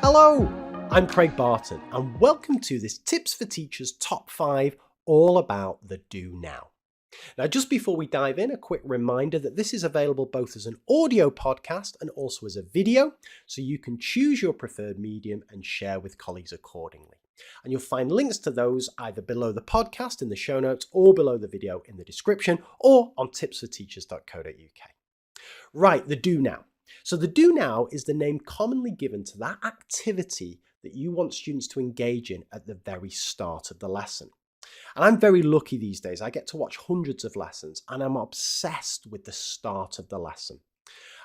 Hello, I'm Craig Barton and welcome to this Tips for Teachers Top 5 all about the Do Now. Now, just before we dive in, a quick reminder that this is available both as an audio podcast and also as a video, so you can choose your preferred medium and share with colleagues accordingly. And you'll find links to those either below the podcast in the show notes or below the video in the description or on tipsforteachers.co.uk. Right, the Do Now. So the Do Now is the name commonly given to that activity that you want students to engage in at the very start of the lesson. And I'm very lucky these days. I get to watch hundreds of lessons and I'm obsessed with the start of the lesson.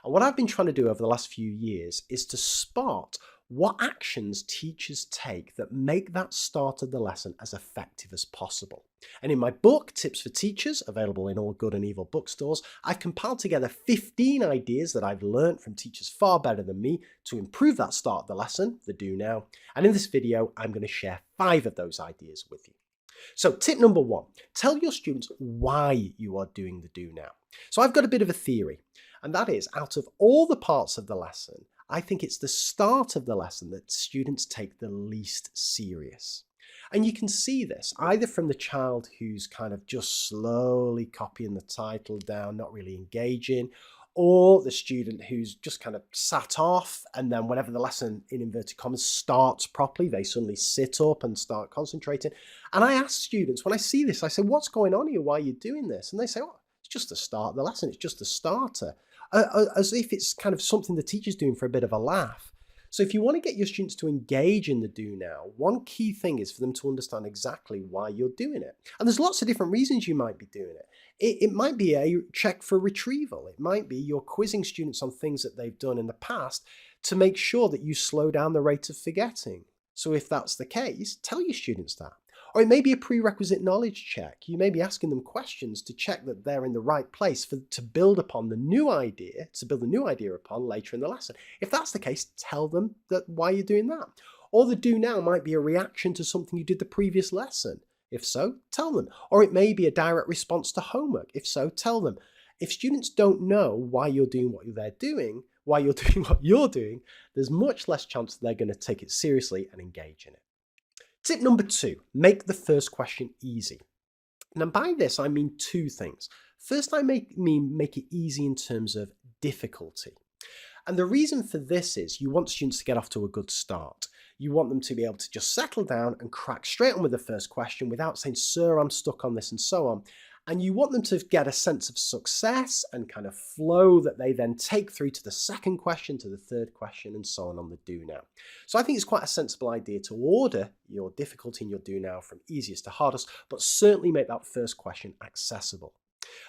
And what I've been trying to do over the last few years is to spot what actions teachers take that make that start of the lesson as effective as possible. And in my book, Tips for Teachers, available in all good and evil bookstores, I've compiled together 15 ideas that I've learned from teachers far better than me to improve that start of the lesson, the Do Now. And in this video, I'm going to share 5 of those ideas with you. So tip number 1, tell your students why you are doing the Do Now. So I've got a bit of a theory, and that is, out of all the parts of the lesson, I think it's the start of the lesson that students take the least serious. And you can see this either from the child who's kind of just slowly copying the title down, not really engaging, or the student who's just kind of sat off, and then whenever the lesson, in inverted commas, starts properly, they suddenly sit up and start concentrating. And I ask students, when I see this, I say, what's going on here? Why are you doing this? And they say, oh, it's just the start of the lesson. It's just the starter. As if it's kind of something the teacher's doing for a bit of a laugh. So if you want to get your students to engage in the Do Now, one key thing is for them to understand exactly why you're doing it. And there's lots of different reasons you might be doing it. It might be a check for retrieval. It might be you're quizzing students on things that they've done in the past to make sure that you slow down the rate of forgetting. So if that's the case, tell your students that. Or it may be a prerequisite knowledge check. You may be asking them questions to check that they're in the right place to build upon the new idea, upon later in the lesson. If that's the case, tell them why you're doing that. Or the Do Now might be a reaction to something you did the previous lesson. If so, tell them. Or it may be a direct response to homework. If so, tell them. If students don't know why you're doing what you're doing, there's much less chance that they're going to take it seriously and engage in it. Tip number 2, make the first question easy. Now by this I mean 2 things. First, I mean make it easy in terms of difficulty. And the reason for this is you want students to get off to a good start. You want them to be able to just settle down and crack straight on with the first question without saying, sir, I'm stuck on this, and so on. And you want them to get a sense of success and kind of flow that they then take through to the second question, to the third question, and so on the Do Now. So I think it's quite a sensible idea to order your difficulty in your Do Now from easiest to hardest, but certainly make that first question accessible.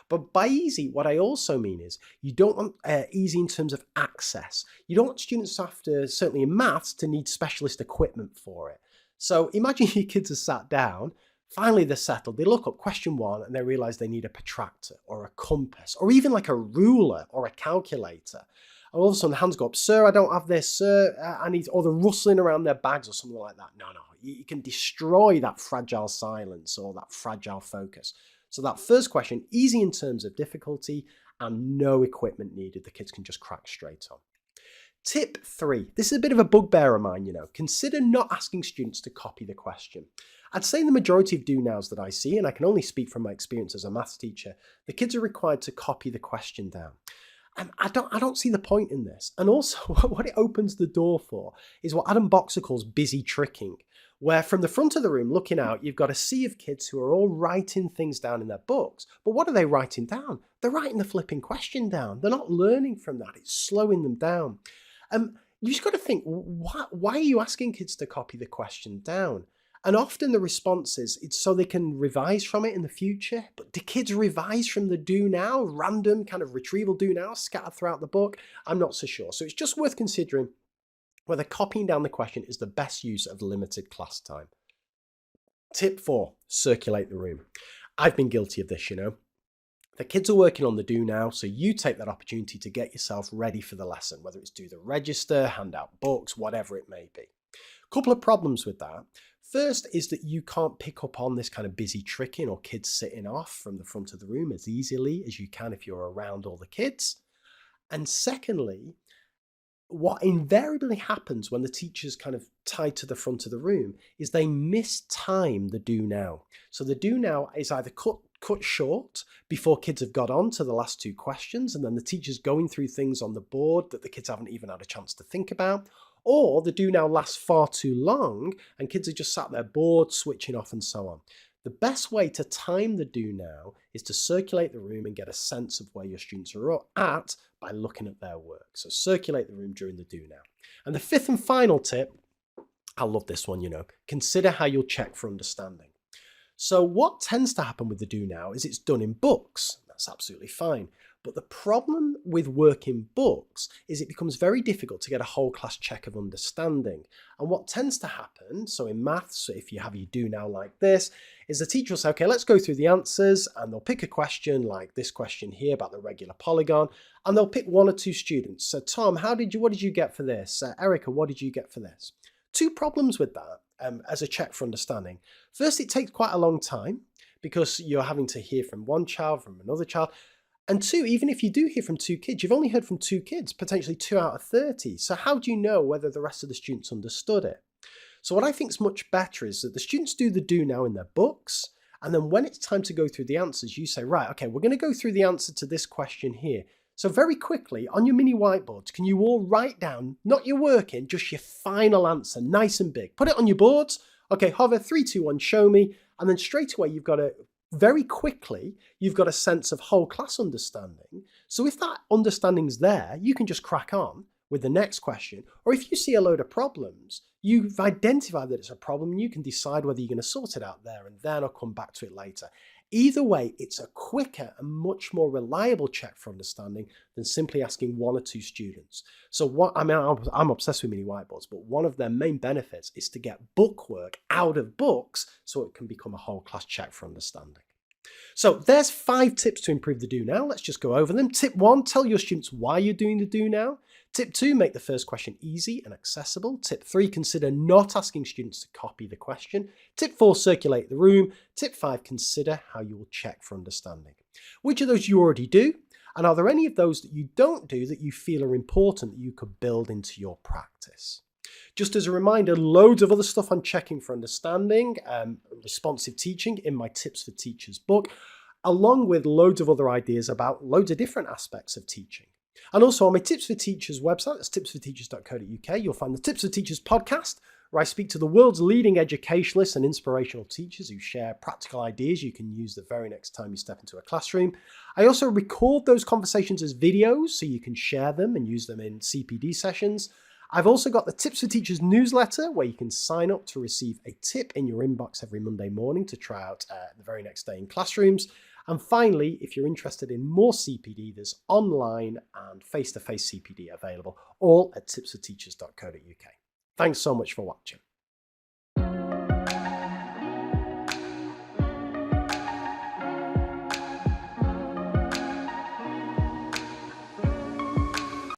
But by easy, what I also mean is you don't want easy in terms of access. You don't want students to have to, certainly in maths, to need specialist equipment for it. So imagine your kids are sat down, finally they're settled, they look up question 1 and they realize they need a protractor or a compass or even like a ruler or a calculator. And all of a sudden the hands go up, sir, I don't have this, sir, I need, or they're rustling around their bags or something like that. No, you can destroy that fragile silence or that fragile focus. So that first question, easy in terms of difficulty and no equipment needed. The kids can just crack straight on. Tip 3, this is a bit of a bugbear of mine, consider not asking students to copy the question. I'd say the majority of Do Nows that I see, and I can only speak from my experience as a maths teacher, the kids are required to copy the question down. And I don't see the point in this. And also what it opens the door for is what Adam Boxer calls busy tricking, where from the front of the room looking out, you've got a sea of kids who are all writing things down in theare books. But what are they writing down? They're writing the flipping question down. They're not learning from that. It's slowing them down. You just got to think, why are you asking kids to copy the question down? And often the response is it's so they can revise from it in the future. But do kids revise from the Do Now, random kind of retrieval Do Now scattered throughout the book? I'm not so sure. So it's just worth considering whether copying down the question is the best use of limited class time. Tip 4, circulate the room. I've been guilty of this, The kids are working on the Do Now, so you take that opportunity to get yourself ready for the lesson, whether it's do the register, hand out books, whatever it may be. Couple of problems with that. First is that you can't pick up on this kind of busy tricking or kids sitting off from the front of the room as easily as you can if you're around all the kids. And secondly, what invariably happens when the teacher's kind of tied to the front of the room is they mistime the do now. So the do now is either cut short before kids have got on to the last two questions, and then the teacher's going through things on the board that the kids haven't even had a chance to think about, or the do now lasts far too long and kids are just sat there bored, switching off and so on. The best way to time the do now is to circulate the room and get a sense of where your students are at by looking at their work. So circulate the room during the do now. And the fifth and final tip, I love this one, consider how you'll check for understanding. So what tends to happen with the do now is it's done in books. That's absolutely fine. But the problem with work in books is it becomes very difficult to get a whole class check of understanding. And what tends to happen, so in maths, if you have your do now like this, is the teacher will say, okay, let's go through the answers, and they'll pick a question like this question here about the regular polygon, and they'll pick one or two students. So Tom, what did you get for this? Erica, what did you get for this? Two problems with that as a check for understanding. First, it takes quite a long time because you're having to hear from one child, from another child. And two, even if you do hear from two kids, you've only heard from two kids, potentially 2 out of 30. So how do you know whether the rest of the students understood it? So what I think is much better is that the students do the do now in their books. And then when it's time to go through the answers, you say, right, okay, we're going to go through the answer to this question here. So very quickly on your mini whiteboards, can you all write down, not your working, just your final answer, nice and big. Put it on your boards. Okay, hover 3, 2, 1, show me. And then straight away, very quickly, you've got a sense of whole class understanding. So if that understanding's there, you can just crack on with the next question. Or if you see a load of problems, you've identified that it's a problem and you can decide whether you're going to sort it out there and then or come back to it later. Either way, it's a quicker and much more reliable check for understanding than simply asking one or two students. So I'm obsessed with mini whiteboards, but one of their main benefits is to get bookwork out of books so it can become a whole class check for understanding. So there's 5 tips to improve the do now. Let's just go over them. Tip 1, tell your students why you're doing the do now. Tip 2, make the first question easy and accessible. Tip 3, consider not asking students to copy the question. Tip 4, circulate the room. Tip 5, consider how you will check for understanding. Which of those you already do? And are there any of those that you don't do that you feel are important that you could build into your practice? Just as a reminder, loads of other stuff on checking for understanding, responsive teaching in my Tips for Teachers book, along with loads of other ideas about loads of different aspects of teaching. And also on my Tips for Teachers website, that's tipsforteachers.co.uk, you'll find the Tips for Teachers podcast, where I speak to the world's leading educationalists and inspirational teachers who share practical ideas you can use the very next time you step into a classroom. I also record those conversations as videos so you can share them and use them in CPD sessions. I've also got the Tips for Teachers newsletter where you can sign up to receive a tip in your inbox every Monday morning to try out the very next day in classrooms. And finally, if you're interested in more CPD, there's online and face-to-face CPD available, all at tipsforteachers.co.uk. Thanks so much for watching.